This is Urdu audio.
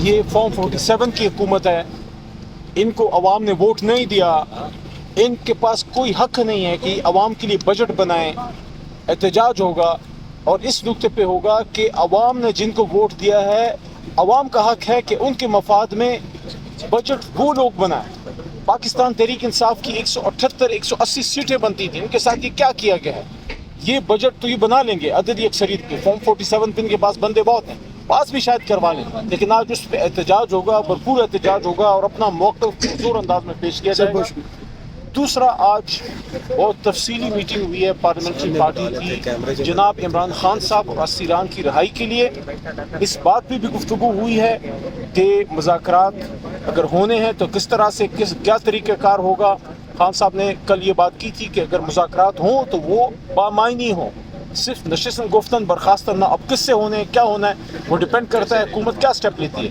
یہ فارم 47 کی حکومت ہے، ان کو عوام نے ووٹ نہیں دیا، ان کے پاس کوئی حق نہیں ہے کہ عوام کے لیے بجٹ بنائیں۔ احتجاج ہوگا اور اس نقطے پہ ہوگا کہ عوام نے جن کو ووٹ دیا ہے، عوام کا حق ہے کہ ان کے مفاد میں بجٹ وہ لوگ بنائیں۔ پاکستان تحریک انصاف کی 178 180 سیٹیں بنتی تھیں، ان کے ساتھ یہ کیا کیا گیا ہے؟ یہ بجٹ تو یہ بنا لیں گے عددی اکثریت کے، فارم 47 پہ ان کے پاس بندے بہت ہیں، پاس بھی شاید کروا لیں، لیکن آج اس پہ احتجاج ہوگا، بھرپور احتجاج ہوگا اور اپنا موقف زور انداز میں پیش کیا جائے گا۔ دوسرا، آج بہت تفصیلی میٹنگ ہوئی ہے پارلیمنٹری پارٹی کی جناب عمران خان صاحب اور اسیران کی رہائی کے لیے۔ اس بات پہ بھی گفتگو ہوئی ہے کہ مذاکرات اگر ہونے ہیں تو کس طرح سے کیا طریقہ کار ہوگا۔ خان صاحب نے کل یہ بات کی تھی کہ اگر مذاکرات ہوں تو وہ بامعنی ہوں، صرف نشستن گفتن برخاستن نہ، اب کس سے ہونے ہیں، کیا ہونا ہے، وہ ڈیپینڈ کرتا ہے حکومت کیا سٹیپ لیتی ہے۔